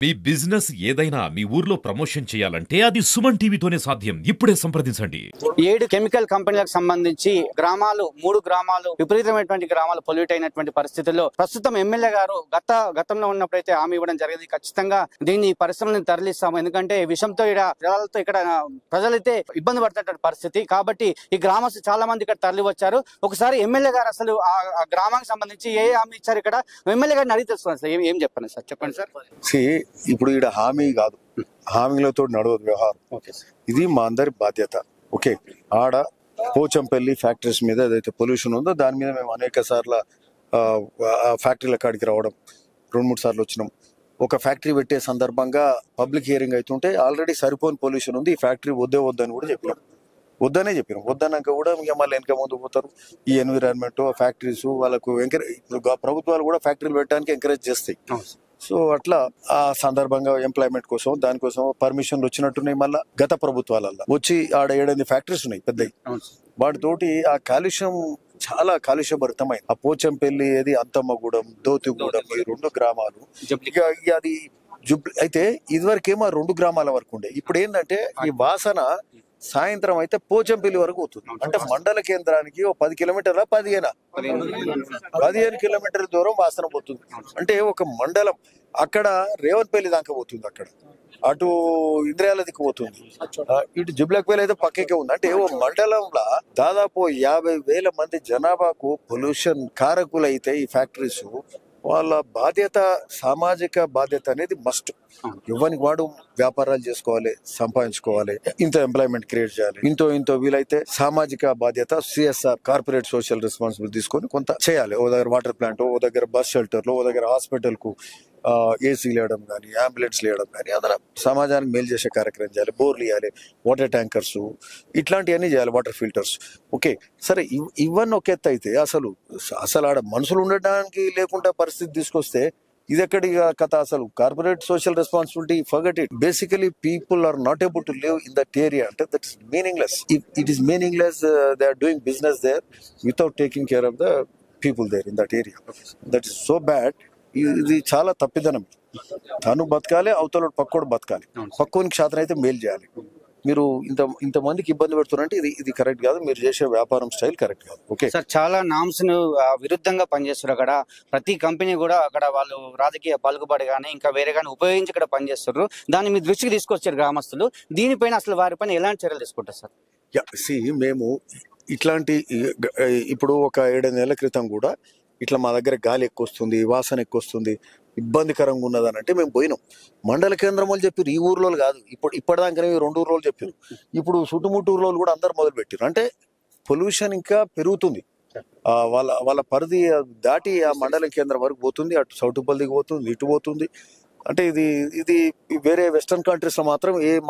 మీ business ఏదైనా మీ ఊర్లో promotion చేయాలంటే అది సుమన్ టీవీతోనే సాధ్యం. ఇప్పుడే సంప్రదించండి. 7 కెమికల్ కంపెనీలకు సంబంధించి మూడు గ్రామాలు విపరీతమైనటువంటి గ్రామాలు పొల్యూట్ అయినటువంటి పరిస్థితుల్లో ప్రస్తుతం ఎమ్మెల్యే గారు గతంలో ఉన్నప్పుడైతే హామీ ఇవ్వడం జరిగింది. ఖచ్చితంగా దీన్ని పరిశ్రమలను తరలిస్తాము, ఎందుకంటే విషంతో ఇక్కడ ప్రజలైతే ఇబ్బంది పడుతున్నటువంటి పరిస్థితి. కాబట్టి ఈ గ్రామస్తులు చాలా మంది ఇక్కడ తరలి వచ్చారు. ఒకసారి ఎమ్మెల్యే గారు అసలు ఆ గ్రామానికి సంబంధించి ఏ హామీ ఇచ్చారు, ఇక్కడ ఎమ్మెల్యే గారిని అడిగి తెలుసుకున్నాను సార్. ఏం చెప్పండి సార్, చెప్పండి సార్. ఇప్పుడు ఈడ హామీ కాదు, హామీలతో నడవదు వ్యవహారం. ఇది మా అందరి బాధ్యత. ఓకే, ఆడ పోచంపల్లి ఫ్యాక్టరీస్ మీద ఏదైతే పొల్యూషన్ ఉందో దాని మీద మేము అనేక సార్లు ఫ్యాక్టరీల కాడికి రావడం 2-3 సార్లు వచ్చినాం. ఒక ఫ్యాక్టరీ పెట్టే సందర్భంగా పబ్లిక్ హియరింగ్ అవుతుంటే ఆల్రెడీ సరిపోని పొల్యూషన్ ఉంది, ఈ ఫ్యాక్టరీ వద్దని కూడా చెప్పినాం. వద్దన్నాక కూడా ఇక మళ్ళీ వెనక ముందు పోతారు. ఈ ఎన్విరాన్మెంట్ ఫ్యాక్టరీస్ వాళ్ళకు ప్రభుత్వాలు కూడా ఫ్యాక్టరీలు పెట్టడానికి ఎంకరేజ్ చేస్తాయి. సో అట్లా ఆ సందర్భంగా ఎంప్లాయ్మెంట్ కోసం దానికోసం పర్మిషన్లు వచ్చినట్టున్నాయి. మళ్ళీ గత ప్రభుత్వాలలో వచ్చి ఆడ 7 ఫ్యాక్టరీస్ ఉన్నాయి పెద్దవి. వాటితోటి ఆ కాలుష్యం చాలా కాలుష్యభరితమైంది. ఆ పోచంపల్లి ఏది అంతమ్మగూడెం, దోతిగూడెం, ఈ 2 గ్రామాలు అది అయితే ఇదివరకేమో 2 గ్రామాల వరకు ఉండే. ఇప్పుడు ఏంటంటే ఈ వాసన సాయంత్రం అయితే పోచంపల్లి వరకు పోతుంది. అంటే మండల కేంద్రానికి 10 కిలోమీటర్ల 15 కిలోమీటర్ల దూరం వాసన పోతుంది. అంటే ఒక మండలం అక్కడ రేవన్పల్లి దాకా పోతుంది, అక్కడ అటు ఇంద్రియాల దిక్కు పోతుంది, ఇటు జుబ్లక్పల్లి అయితే పక్కకే ఉంది. అంటే ఓ మండలంలో దాదాపు 50,000 మంది జనాభాకు పొల్యూషన్ కారకులు అయితే ఈ ఫ్యాక్టరీస్ వాళ్ళ బాధ్యత, సామాజిక బాధ్యత అనేది మస్ట్. ఎవరికి వాడు వ్యాపారాలు చేసుకోవాలి, సంపాదించుకోవాలి, ఇంత ఎంప్లాయ్మెంట్ క్రియేట్ చేయాలి, ఇంతో వీలైతే సామాజిక బాధ్యత CSR కార్పొరేట్ సోషల్ రెస్పాన్సిబిలిటీ తీసుకొని కొంత చేయాలి. ఓ దగ్గర వాటర్ ప్లాంట్, ఓ దగ్గర బస్ షెల్టర్లు, ఓ దగ్గర హాస్పిటల్ కు ఏసీ లేయడం కానీ, అంబులెన్స్ లేయడం కానీ, అదన సమాజానికి మేలు చేసే కార్యక్రమం చేయాలి. బోర్లు ఇవ్వాలి, వాటర్ ట్యాంకర్స్, ఇట్లాంటివన్నీ చేయాలి, వాటర్ ఫిల్టర్స్. ఓకే, సరే, ఇవన్నీ ఒక ఎత్తు అయితే అసలు ఆడ మనుషులు ఉండడానికి లేకుండా పరిస్థితి తీసుకొస్తే ఇది ఎక్కడి కథ? అసలు corporate social responsibility, forget it. Basically people are not able to live in that area. అంటే that is meaningless. It is meaningless. They are doing business there without taking care of the people there in that area. That is so bad. ఇది చాలా తప్పిదనం. తను బతకాలి, అవతల పక్కోడు బతకాలి, పక్కోనికి శాతం అయితే మేలు చేయాలి. మీరు ఇంతమందికి ఇబ్బంది పెడుతున్నారంటే ఇది కరెక్ట్ కాదు. మీరు చేసే వ్యాపారం స్టైల్ కరెక్ట్ కాదు. ఓకే సార్, చాలా నామ్స్ ను విరుద్ధంగా పనిచేస్తారు. అక్కడ ప్రతి కంపెనీ కూడా అక్కడ వాళ్ళు రాజకీయ పలుకుబడి కానీ ఇంకా వేరే కానీ ఉపయోగించి ఇక్కడ పనిచేస్తారు. దాన్ని మీ దృష్టికి తీసుకొచ్చారు గ్రామస్తులు. దీనిపైన అసలు వారిపైన ఎలాంటి చర్యలు తీసుకుంటారు సార్? మేము ఇట్లాంటి ఇప్పుడు ఒక 7 నెలల క్రితం కూడా ఇట్లా మా దగ్గర గాలి ఎక్కువ వస్తుంది, వాసన ఎక్కువ వస్తుంది, ఇబ్బందికరంగా ఉన్నదని అంటే మేము పోయినాం. మండల కేంద్రం వాళ్ళు చెప్పారు, ఈ ఊర్లో కాదు. ఇప్పటిదాకానే 2 ఊర్లో చెప్పారు. ఇప్పుడు చుట్టుముట్టు ఊర్లో కూడా అందరు మొదలు పెట్టారు. అంటే పొల్యూషన్ ఇంకా పెరుగుతుంది. వాళ్ళ పరిధి దాటి ఆ మండల కేంద్రం వరకు పోతుంది, అటు సౌటుపల్లికి పోతుంది, ఇటు పోతుంది. అంటే ఇది వేరే వెస్టర్న్ కంట్రీస్ లో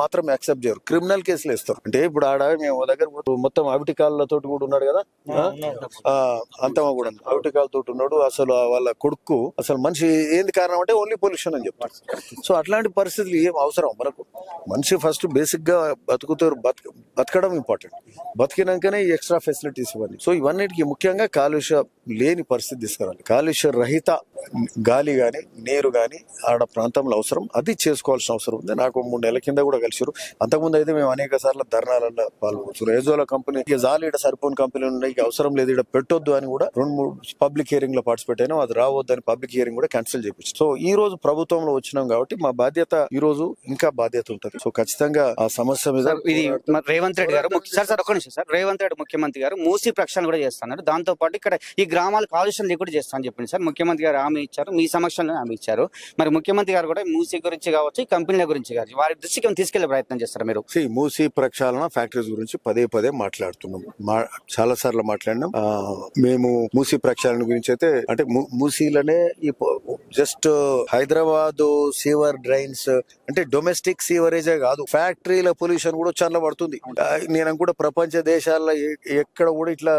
మాత్రం యాక్సెప్ట్ చేయరు. క్రిమినల్ కేసులు వేస్తారు. అంటే ఇప్పుడు ఆడ మేము దగ్గర మొత్తం అవిటికాలతో కూడా ఉన్నాడు కదా, అంతమా కూడా అవిటికాలతో ఉన్నాడు. అసలు వాళ్ళ కొడుకు అసలు మనిషి ఏంది కారణం అంటే ఓన్లీ పొల్యూషన్ అని చెప్తారు. సో అట్లాంటి పరిస్థితులు ఏం అవసరం మనకు? మనిషి ఫస్ట్ బేసిక్ గా బతకడం ఇంపార్టెంట్. బతికినాకనే ఈ ఎక్స్ట్రా ఫెసిలిటీస్ ఇవన్నీ. సో ఇవన్నిటికీ ముఖ్యంగా కాలుష్య లేని పరిస్థితి తీసుకురావాలి. కాలుష్య రహిత గాలి గాని నీరు గాని ఆడ ప్రాంతంలో అవసరం. అది చేసుకోవాల్సిన అవసరం ఉంది. నాకు 3 నెలల కింద కూడా కలిసారు. అంతకుముందు అయితే మేము అనేక సార్లు ధర్నాలలో పాల్గొచ్చు. ఏజోల కంపెనీ జాలి ఇక్కడ సరిపోని కంపెనీలు ఉన్నాయి, అవసరం లేదు, ఇక్కడ పెట్టొద్దు అని కూడా 2-3 పబ్లిక్ హియరింగ్ లో పార్టిసిపేట్ అయినా. అది రావద్దు అని పబ్లిక్ హియరింగ్ కూడా క్యాన్సిల్ చేయించు. సో ఈ రోజు ప్రభుత్వంలో వచ్చినాం కాబట్టి మా బాధ్యత ఈ రోజు ఇంకా బాధ్యత ఉంటుంది. సో ఖచ్చితంగా ఆ సమస్య మీద ఇది రేవంత్ రెడ్డి గారు రేవంత్ రెడ్డి ముఖ్యమంత్రి గారు మూసీ ప్రక్షాళన కూడా చేస్తున్నారు. దాంతో పాటు ఇక్కడ ఈ గ్రామాల కాలుష్యం లేకుండా చేస్తా అని చెప్పింది సార్. ముఖ్యమంత్రి గారు హామీ ఇచ్చారు, మీ సమక్షంలో హామీ ఇచ్చారు. మరి ముఖ్యమంత్రి గారు కూడా మూసీ గురించి కావచ్చు, ఈ కంపెనీల గురించి కావచ్చు, వారి దృష్టికి తీసుకెళ్లే ప్రయత్నం చేస్తారు మీరు? మూసీ ప్రక్షాళన ఫ్యాక్టరీస్ గురించి పదే మాట్లాడుతున్నాం. చాలా సార్లు మాట్లాడినాం. మేము మూసీ ప్రక్షాళన గురించి అయితే అంటే మూసీలోనే జస్ట్ హైదరాబాద్ సీవర్ డ్రైన్స్ అంటే డొమెస్టిక్ సీవరేజే కాదు, ఫ్యాక్టరీల పొల్యూషన్ కూడా చాలా పడుతుంది. నేను కూడా ప్రపంచ దేశాల్లో ఎక్కడ కూడా ఇట్లా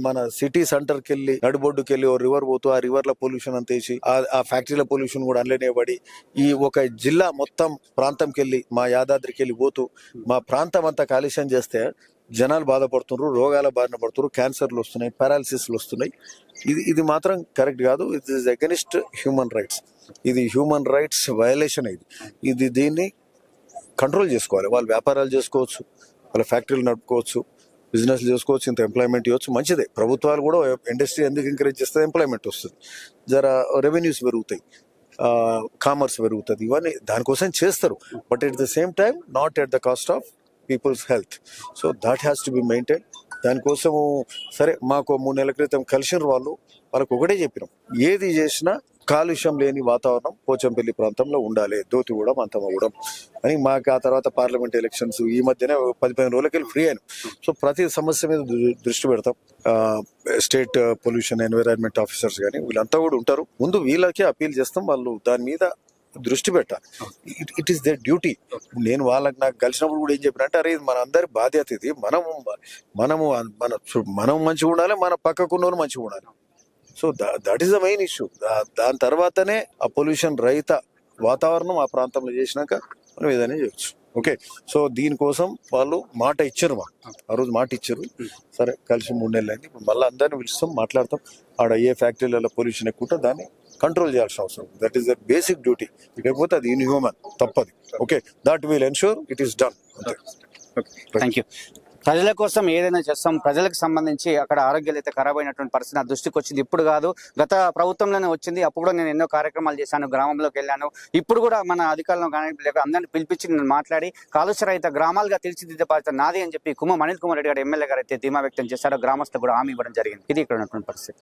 మన సిటీ సెంటర్ కి వెళ్ళి నడిబొడ్డుకి వెళ్ళి ఓ రివర్ పోతూ ఆ రివర్ లో పొల్యూషన్ అంతేసి ఆ ఫ్యాక్టరీల పొల్యూషన్ కూడా అందులోనే పడి ఈ ఒక జిల్లా మొత్తం ప్రాంతంకి వెళ్ళి మా యాదాద్రికి వెళ్ళి పోతూ మా ప్రాంతం అంతా కాలుష్యం చేస్తే జనాలు బాధపడుతున్నారు, రోగాల బారిన పడుతున్నారు, క్యాన్సర్లు వస్తున్నాయి, పారాలిసిస్లు వస్తున్నాయి. ఇది మాత్రం కరెక్ట్ కాదు. It is against human rights. ఇది హ్యూమన్ రైట్స్ వయలేషన్. ఇది దీన్ని కంట్రోల్ చేసుకోవాలి. వాళ్ళు వ్యాపారాలు చేసుకోవచ్చు, వాళ్ళ ఫ్యాక్టరీలు నడుపుకోవచ్చు, బిజినెస్ చేసుకోవచ్చు, ఇంత ఎంప్లాయ్మెంట్ ఇవ్వచ్చు, మంచిదే. ప్రభుత్వాలు కూడా ఇండస్ట్రీ ఎందుకు ఎంకరేజ్ చేస్తే ఎంప్లాయ్మెంట్ వస్తుంది, జర రెవెన్యూస్ పెరుగుతాయి, కామర్స్ పెరుగుతుంది, ఇవన్నీ దానికోసం చేస్తారు. But at the same time not at the cost of people's health. So that has to be maintain. దానికోసము సరే మాకు 3 నెలల క్రితం కలిసిన వాళ్ళకు ఒకటే చెప్పినాం, ఏది చేసినా కాలుష్యం లేని వాతావరణం పోచంపల్లి ప్రాంతంలో ఉండాలి, దోతిగూడెం, అంతమగూడెం అని. మాకు ఆ తర్వాత పార్లమెంట్ ఎలక్షన్స్ ఈ మధ్యనే 15 రోజులకి ఫ్రీ అయినాం. సో ప్రతి సమస్య మీద దృష్టి పెడతాం. స్టేట్ పొల్యూషన్ ఎన్విరాన్మెంట్ ఆఫీసర్స్ కానీ వీళ్ళంతా కూడా ఉంటారు. ముందు వీళ్ళకే అప్పీల్ చేస్తాం, వాళ్ళు దాని మీద దృష్టి పెట్టాలి. It is their duty. నేను నాకు కలిసినప్పుడు కూడా ఏం చెప్పినంటే, అరే ఇది మన అందరి బాధ్యత, ఇది మనం మంచిగా ఉండాలి, మన పక్కకున్న వాళ్ళు మంచిగా ఉండాలి. So that is the main issue. దాని తర్వాతనే ఆ పొల్యూషన్ రహిత వాతావరణం ఆ ప్రాంతంలో చేసినాక మనం ఏదైనా చేయొచ్చు. ఓకే, సో దీనికోసం వాళ్ళు మాట ఇచ్చారు, ఆ రోజు మాట ఇచ్చారు. సరే కలిసి 3 నెలలు అయింది. ఇప్పుడు మళ్ళీ అందరినీ పిలుస్తాం, మాట్లాడతాం. ఆడ ఏ ఫ్యాక్టరీలలో పొల్యూషన్ ఎక్కువ దాన్ని కంట్రోల్ చేయాల్సిన అవసరం. That is the basic duty. ఇకపోతే అది ఇన్హ్యూమన్, తప్పది. Okay, that will ensure it is done. Thank you. ప్రజల కోసం ఏదైనా చేస్తాం. ప్రజలకు సంబంధించి అక్కడ ఆరోగ్యాలు అయితే ఖరాబ్ అయినటువంటి పరిస్థితి నా దృష్టికి వచ్చింది. ఇప్పుడు కాదు, గత ప్రభుత్వంలోనే వచ్చింది. అప్పుడు కూడా నేను ఎన్నో కార్యక్రమాలు చేశాను, గ్రామంలోకి వెళ్ళాను. ఇప్పుడు కూడా మన అధికారులను కానీ అందరినీ పిలిపించి నేను మాట్లాడి కాలుష్య రహిత గ్రామాలుగా తీర్చిదిద్దే బాధ్యత నాది అని చెప్పి అనిల్ కుమార్ రెడ్డి గారు ఎమ్మెల్యే గారు అయితే ధీమా వ్యక్తం చేశారు. గ్రామస్తులు కూడా హామీ ఇవ్వడం జరిగింది. ఇది ఇక్కడ ఉన్నటువంటి పరిస్థితి.